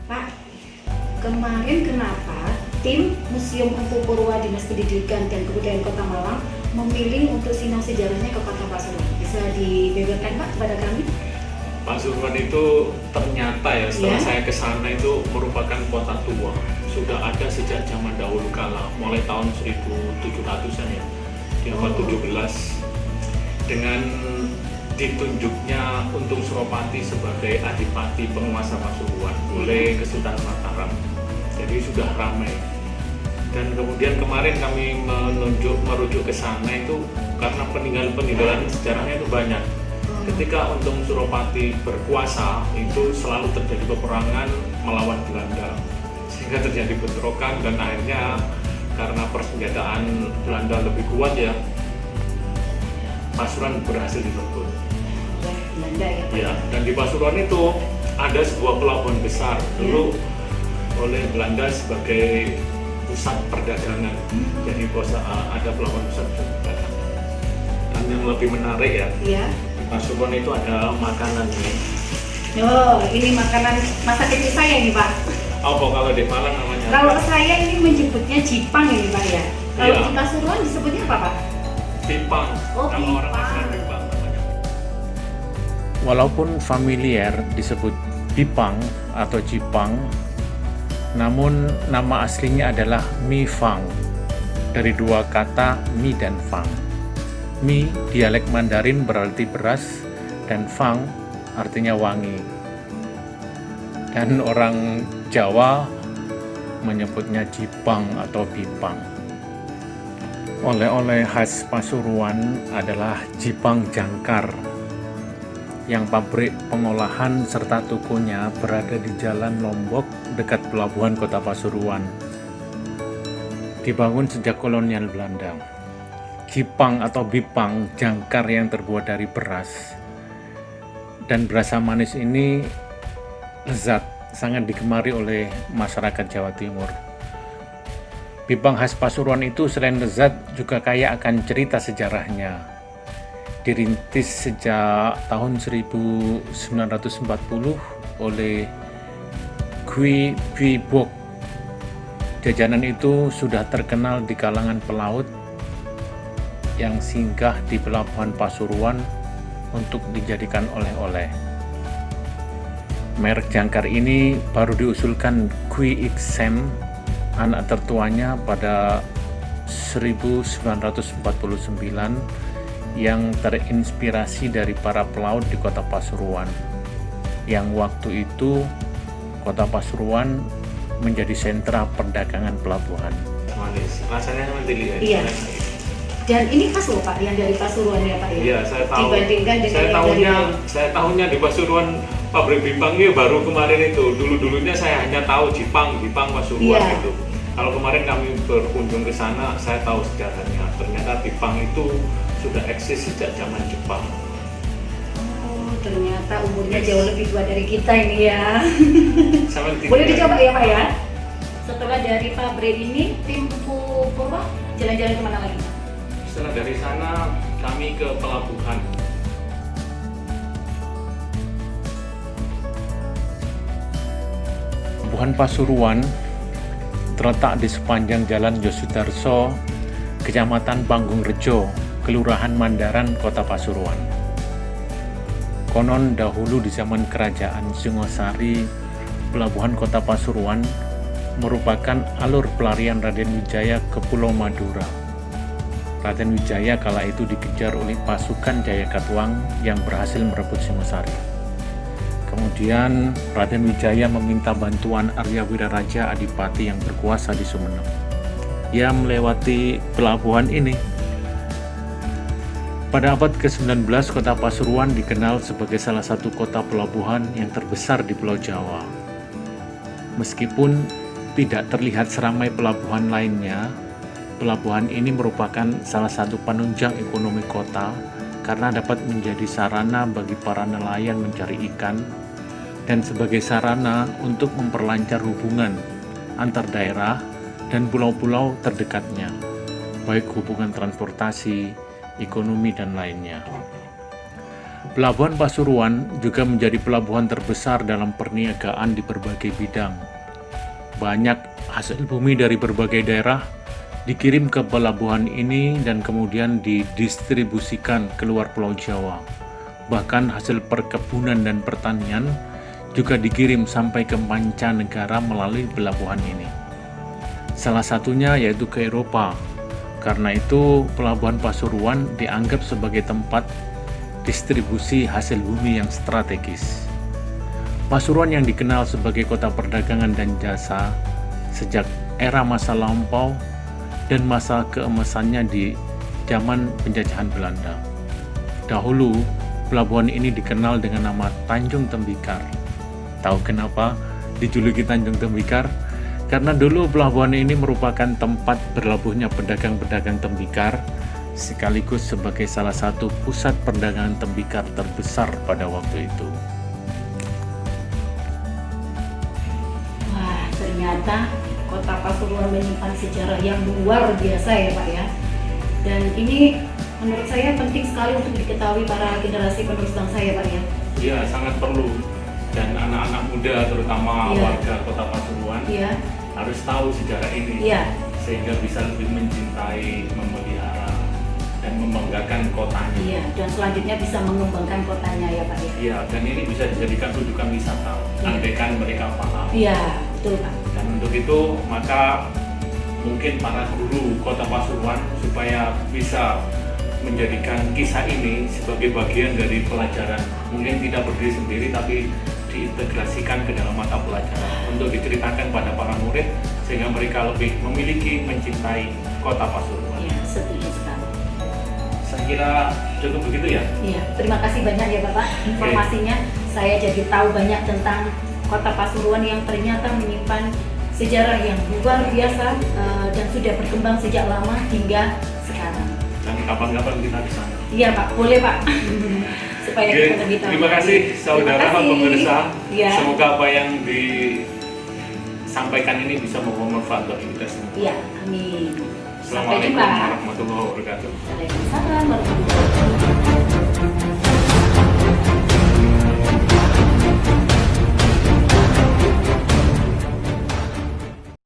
Pak, kemarin kenapa tim Museum Empu Purwa Dinas Pendidikan dan Kebudayaan Kota Malang memilih untuk sinau sejarahnya ke Kota Pasuruan? Bisa dibeberkan Pak kepada kami? Pasuruan itu ternyata ya setelah saya ke sana itu merupakan kota tua. Sudah ada sejak zaman dahulu kala, mulai tahun 1700-an ya, di abad 17, dengan ditunjuknya Untung Suropati sebagai adipati penguasa Pasuruan oleh Kesultanan Mataram. Jadi sudah ramai. Dan kemudian kemarin kami merujuk ke sana itu karena peninggalan sejarahnya itu banyak. Ketika Untung Suropati berkuasa itu selalu terjadi peperangan melawan Belanda, sehingga terjadi bentrokan dan akhirnya karena persenjataan Belanda lebih kuat ya, Pasuruan berhasil direbut. Belanda ya Pak? Ya, dan di Pasuruan itu ada sebuah pelabuhan besar dulu oleh Belanda sebagai pusat perdagangan. Jadi ada pelabuhan pusat perdagangan. Dan yang lebih menarik ya, di Pasuruan itu ada makanan ini. Oh, ini makanan masa kecil saya ini Pak. Apa kalau di Malang namanya? Kalau saya ini menyebutnya Jipang ini Pak ya. Kalau Iya. di Pasuruan disebutnya apa Pak? Pipang. Oh, Kalau orang pipang. Pasuruan Pipang namanya. Walaupun familiar disebut Pipang atau Jipang, namun nama aslinya adalah Mi Fang, dari dua kata Mi dan Fang. Mi dialek Mandarin berarti beras, dan Fang artinya wangi. Dan orang Jawa menyebutnya Jipang atau Pipang. Oleh-oleh khas Pasuruan adalah Jipang Jangkar, yang pabrik pengolahan serta tokonya berada di Jalan Lombok dekat pelabuhan Kota Pasuruan. Dibangun sejak kolonial Belanda. Jipang atau Bipang jangkar yang terbuat dari beras dan berasa manis ini lezat, sangat digemari oleh masyarakat Jawa Timur. Bipang khas Pasuruan itu selain lezat juga kaya akan cerita sejarahnya. Dirintis sejak tahun 1940 oleh Gui Bok. Jajanan itu sudah terkenal di kalangan pelaut yang singgah di pelabuhan Pasuruan untuk dijadikan oleh-oleh. Merek jangkar ini baru diusulkan Gui Iksem, anak tertuanya, pada 1949, yang terinspirasi dari para pelaut di Kota Pasuruan, yang waktu itu Kota Pasuruan menjadi sentra perdagangan pelabuhan. Manis. Rasanya nanti lihat. Iya. Dan ini khas loh Pak, yang dari Pasuruan ya Pak ya? Iya, saya tahu. Dibandingkan dengan Saya tahunya di Pasuruan pabrik Bipang ini baru kemarin itu. Dulunya saya hanya tahu Jipang Pasuruan itu. Kalau kemarin kami berkunjung ke sana, saya tahu sejarahnya. Ternyata Bipang itu sudah eksis sejak zaman Jepang. Oh, ternyata umurnya jauh lebih tua dari kita ini ya. Boleh dicoba ya Pak ya? Setelah dari pabrik ini, tim Purwa jalan-jalan kemana lagi? Setelah dari sana kami ke pelabuhan. Pelabuhan Pasuruan terletak di sepanjang Jalan Yosudarso, Kecamatan Banggungrejo, Kelurahan Mandaran, Kota Pasuruan. Konon dahulu di zaman Kerajaan Singosari, pelabuhan Kota Pasuruan merupakan alur pelarian Raden Wijaya ke Pulau Madura. Raden Wijaya kala itu dikejar oleh pasukan Jayakatwang yang berhasil merebut Singosari. Kemudian Raden Wijaya meminta bantuan Arya Wiraraja Adipati yang berkuasa di Sumenep. Ia melewati pelabuhan ini. Pada abad ke-19, Kota Pasuruan dikenal sebagai salah satu kota pelabuhan yang terbesar di Pulau Jawa. Meskipun tidak terlihat seramai pelabuhan lainnya, pelabuhan ini merupakan salah satu penunjang ekonomi kota karena dapat menjadi sarana bagi para nelayan mencari ikan dan sebagai sarana untuk memperlancar hubungan antar daerah dan pulau-pulau terdekatnya, baik hubungan transportasi, ekonomi, dan lainnya. Pelabuhan Pasuruan juga menjadi pelabuhan terbesar dalam perniagaan di berbagai bidang. Banyak hasil bumi dari berbagai daerah dikirim ke pelabuhan ini dan kemudian didistribusikan keluar Pulau Jawa. Bahkan hasil perkebunan dan pertanian juga dikirim sampai ke mancanegara melalui pelabuhan ini. Salah satunya yaitu ke Eropa. Karena itu, pelabuhan Pasuruan dianggap sebagai tempat distribusi hasil bumi yang strategis. Pasuruan yang dikenal sebagai kota perdagangan dan jasa sejak era masa lampau dan masa keemasannya di zaman penjajahan Belanda. Dahulu, pelabuhan ini dikenal dengan nama Tanjung Tembikar. Tahu kenapa dijuluki Tanjung Tembikar? Karena dulu pelabuhan ini merupakan tempat berlabuhnya pedagang-pedagang tembikar, sekaligus sebagai salah satu pusat perdagangan tembikar terbesar pada waktu itu. Wah, ternyata kota Pasuruan menyimpan sejarah yang luar biasa ya Pak ya. Dan ini menurut saya penting sekali untuk diketahui para generasi penerus bangsa ya Pak ya. Iya, sangat perlu. Dan anak-anak muda terutama warga kota Pasuruan harus tahu sejarah ini. Sehingga bisa lebih mencintai, memelihara, dan membanggakan kotanya. Iya, dan selanjutnya bisa mengembangkan kotanya ya Pak ya. Iya, dan ini bisa dijadikan rujukan wisata, andaikan mereka paham. Iya, betul Pak. Dan untuk itu, maka mungkin para guru kota Pasuruan supaya bisa menjadikan kisah ini sebagai bagian dari pelajaran. Mungkin tidak berdiri sendiri, tapi diintegrasikan ke dalam mata pelajaran untuk diceritakan pada para murid sehingga mereka lebih memiliki, mencintai kota Pasuruan. Iya, setuju sekali. Saya kira cukup begitu ya. Iya, terima kasih banyak ya Bapak informasinya. Saya jadi tahu banyak tentang kota Pasuruan yang ternyata menyimpan sejarah yang luar biasa dan sudah berkembang sejak lama hingga sekarang. Dan kapan-kapan kita di sana. Iya Pak, boleh Pak. Supaya kita lebih tahu. Terima kasih saudara pemirsa. Iya. Semoga apa yang disampaikan ini bisa membawa manfaat bagi kita semua. Iya, amin. Assalamualaikum warahmatullahi wabarakatuh. Waalaikumsalam warahmatullahi wabarakatuh.